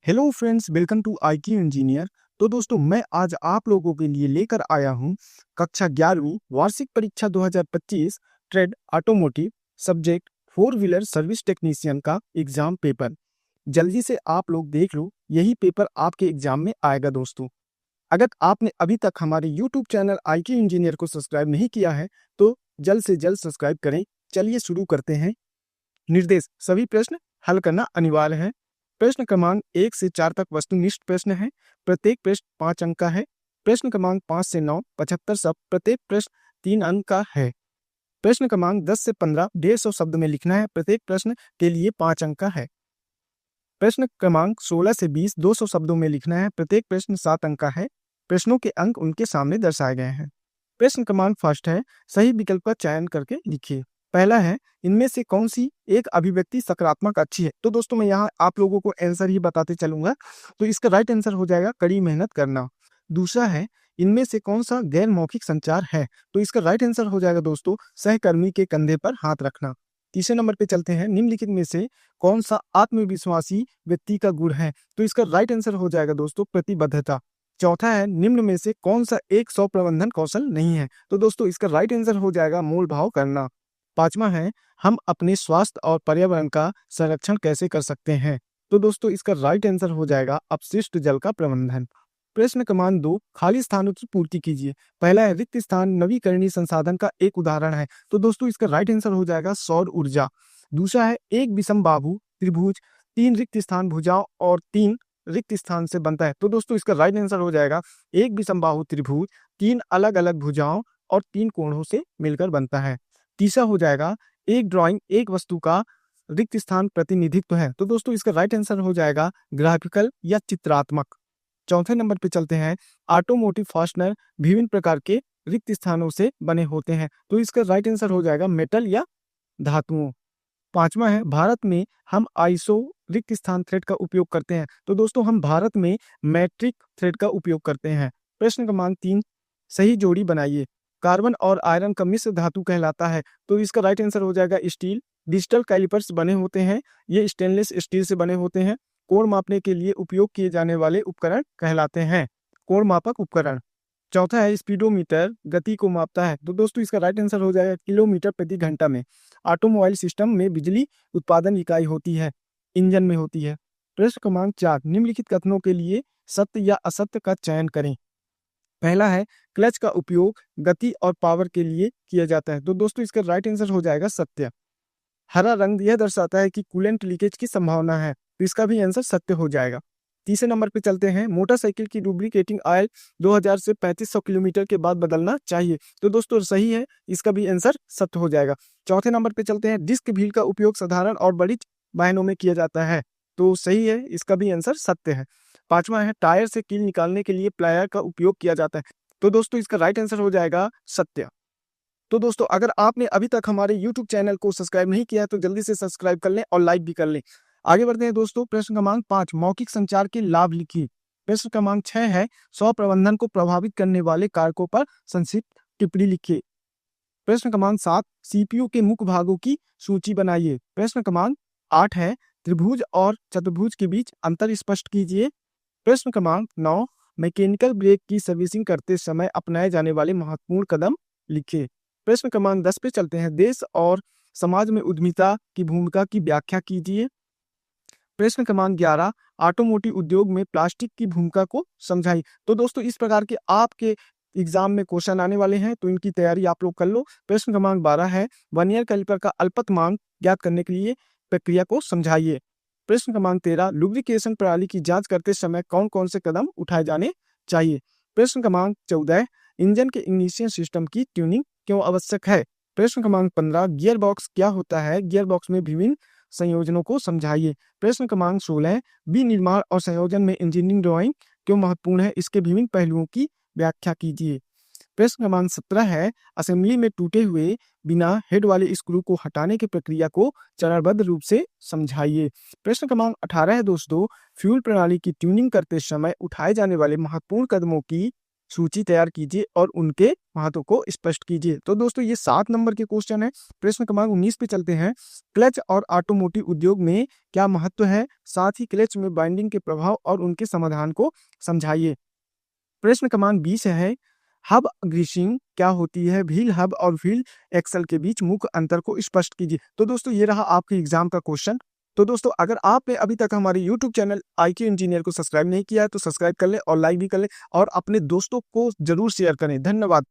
Hello friends, welcome to IQ engineer. तो दोस्तों, मैं आज आप लोगों के लिए लेकर आया हूं कक्षा 11वीं वार्षिक परीक्षा 2025 trade automotive subject four wheeler service technician का एग्जाम पेपर। जल्दी से आप लोग देख लो, यही पेपर आपके एग्जाम में आएगा दोस्तों। अगर आपने अभी तक हमारे यूट्यूब चैनल IQ इंजीनियर को सब्सक्राइब नहीं किया है तो जल्द से जल्द सब्सक्राइब करें। चलिए शुरू करते हैं। निर्देश: सभी प्रश्न हल करना अनिवार्य है। प्रश्न क्रमांक 1 से 4 तक वस्तुनिष्ठ प्रश्न है। प्रत्येक प्रश्न 5 अंक का है। प्रश्न क्रमांक 5 से 9 75 शब्द, प्रत्येक प्रश्न 3 अंक का है। प्रश्न क्रमांक 10 से 15 150 शब्द में लिखना है। प्रत्येक प्रश्न के लिए 5 अंक का है। प्रश्न क्रमांक 16 से 20 200 शब्दों में लिखना है। प्रत्येक प्रश्न 7 अंक का है। प्रश्नों के अंक उनके सामने दर्शाए गए हैं। प्रश्न क्रमांक फर्स्ट है, सही विकल्प का चयन करके लिखिए। पहला है, इनमें से कौन सी एक अभिव्यक्ति सकारात्मक अच्छी है। तो दोस्तों, मैं यहाँ आप लोगों को आंसर ही बताते चलूंगा, तो इसका राइट आंसर हो जाएगा कड़ी मेहनत करना। दूसरा है, इनमें से कौन सा गैर मौखिक संचार है। तो इसका राइट आंसर हो जाएगा दोस्तों सहकर्मी के कंधे पर हाथ रखना। तीसरे नंबर पे चलते हैं, निम्नलिखित में से कौन सा आत्मविश्वासी व्यक्ति का गुण है। तो इसका राइट आंसर हो जाएगा दोस्तों प्रतिबद्धता। चौथा है, निम्न में से कौन सा एक स्व प्रबंधन कौशल नहीं है। तो दोस्तों, इसका राइट आंसर हो जाएगा मोल भाव करना। पांचवा है, हम अपने स्वास्थ्य और पर्यावरण का संरक्षण कैसे कर सकते हैं। तो दोस्तों, इसका राइट आंसर हो जाएगा अपशिष्ट जल का प्रबंधन। प्रश्न क्रमांक 2, खाली स्थानों की पूर्ति कीजिए। पहला है, रिक्त स्थान नवीकरणीय संसाधन का एक उदाहरण है। तो दोस्तों, इसका राइट आंसर हो जाएगा सौर ऊर्जा। दूसरा है, एक विषम बाहु त्रिभुज 3 रिक्त स्थान भुजाओं और 3 रिक्त स्थान से बनता है। तो दोस्तों, इसका राइट आंसर हो जाएगा एक विषमबाहु त्रिभुज 3 अलग अलग भुजाओं और 3 कोणों से मिलकर बनता है। तीसरा हो जाएगा, एक ड्राइंग एक वस्तु का रिक्त स्थान प्रतिनिधित्व है। तो दोस्तों, इसका राइट आंसर हो जाएगा ग्राफिकल या चित्रात्मक। चौथे नंबर पे चलते हैं, ऑटोमोटिव फास्टनर विभिन्न प्रकार के रिक्त स्थानों से बने होते हैं। तो इसका राइट आंसर हो जाएगा मेटल या धातुओं। पांचवा है, भारत में हम आइसो रिक्त स्थान थ्रेड का उपयोग करते हैं। तो दोस्तों, हम भारत में मैट्रिक थ्रेड का उपयोग करते हैं। प्रश्न क्रमांक 3, सही जोड़ी बनाइए। कार्बन और आयरन का मिश्र धातु कहलाता है। तो इसका राइट आंसर हो जाएगा स्टील। डिजिटल कैलिपर्स बने होते हैं, ये स्टेनलेस स्टील से बने होते हैं। कोण मापने के लिए उपयोग किए जाने वाले उपकरण कहलाते हैं कोण मापक उपकरण। चौथा है, स्पीडोमीटर गति को मापता है। तो दोस्तों, इसका राइट आंसर हो जाएगा किलोमीटर प्रति घंटा में। ऑटोमोबाइल सिस्टम में बिजली उत्पादन इकाई होती है, इंजन में होती है। प्रश्न क्रमांक 4, निम्नलिखित कथनों के लिए सत्य या असत्य का चयन करें। पहला है, क्लच का उपयोग गति और पावर के लिए किया जाता है। तो दोस्तों, इसका राइट आंसर हो जाएगा सत्य। हरा रंग यह दर्शाता है कि कूलेंट लीकेज की संभावना है। तो इसका भी आंसर सत्य हो जाएगा। तीसरे नंबर पे चलते हैं, मोटरसाइकिल की लुब्रिकेटिंग ऑयल 2000 से 3500 किलोमीटर के बाद बदलना चाहिए। तो दोस्तों, सही है, इसका भी आंसर सत्य हो जाएगा। चौथे नंबर पे चलते हैं, डिस्क व्हील का उपयोग साधारण और बड़ी वाहनों में किया जाता है। तो सही है, इसका भी आंसर सत्य है। पांचवा है, टायर से कील निकालने के लिए प्लायर का उपयोग किया जाता है। तो दोस्तों, इसका राइट आंसर हो जाएगा सत्य। तो दोस्तों, अगर आपने अभी तक हमारे YouTube चैनल को सब्सक्राइब नहीं किया है तो जल्दी से सब्सक्राइब कर लें और लाइक भी कर लें। आगे बढ़ते हैं दोस्तों। प्रश्न क्रमांक 5, मौखिक संचार के लाभ लिखिए। प्रश्न क्रमांक 6 है, स्व प्रबंधन को प्रभावित करने वाले कारकों पर संक्षिप्त टिप्पणी लिखिए। प्रश्न क्रमांक 7, CPU के मुख्य भागों की सूची बनाइए। प्रश्न क्रमांक 8 है, त्रिभुज और चतुर्भुज के बीच अंतर स्पष्ट कीजिए। प्रश्न क्रमांक 9, मैकेनिकल ब्रेक की सर्विसिंग करते समय अपनाए जाने वाले महत्वपूर्ण कदम लिखिए। प्रश्न क्रमांक 10 पे चलते हैं, देश और समाज में उद्यमिता की भूमिका की व्याख्या कीजिए। प्रश्न क्रमांक 11, ऑटोमोटिव उद्योग में प्लास्टिक की भूमिका को समझाइए। तो दोस्तों, इस प्रकार के आपके एग्जाम में क्वेश्चन आने वाले हैं, तो इनकी तैयारी आप लोग कर लो। प्रश्न क्रमांक 12 है, वर्नियर कैलिपर का अल्पतमांक ज्ञात करने के लिए प्रक्रिया को समझाइए। प्रश्न क्रमांक 13, लुब्रिकेशन प्रणाली की जांच करते समय कौन कौन से कदम उठाए जाने चाहिए। प्रश्न क्रमांक 14, इंजन के इग्निशन सिस्टम की ट्यूनिंग क्यों आवश्यक है। प्रश्न क्रमांक 15, गियर बॉक्स क्या होता है, गियर बॉक्स में विभिन्न संयोजनों को समझाइए। प्रश्न क्रमांक 16, विनिर्माण और संयोजन में इंजीनियरिंग ड्राइंग क्यों महत्वपूर्ण है, इसके विभिन्न पहलुओं की व्याख्या कीजिए। प्रश्न क्रमांक 17 है, असेंबली में टूटे हुए बिना हेड वाले स्क्रू को हटाने की प्रक्रिया को चरणबद्ध रूप से समझाइए। प्रश्न क्रमांक 18 है दोस्तों, फ्यूल प्रणाली की ट्यूनिंग करते समय उठाए जाने वाले महत्वपूर्ण कदमों की सूची तैयार कीजिए और उनके महत्व को स्पष्ट कीजिए। तो दोस्तों ये 7 नंबर के क्वेश्चन है। प्रश्न क्रमांक 19 पे चलते हैं। क्लच और ऑटोमोटिव उद्योग में क्या महत्व है, साथ ही क्लच में बाइंडिंग के प्रभाव और उनके समाधान को समझाइए। प्रश्न क्रमांक 20 है, हब ग्रीसिंग क्या होती है, व्हील हब और व्हील एक्सल के बीच मुख्य अंतर को स्पष्ट कीजिए। तो दोस्तों ये रहा आपके एग्जाम का क्वेश्चन। तो दोस्तों अगर आपने अभी तक हमारे YouTube चैनल IQ इंजीनियर को सब्सक्राइब नहीं किया है तो सब्सक्राइब कर लें और लाइक भी कर लें और अपने दोस्तों को जरूर शेयर करें। धन्यवाद।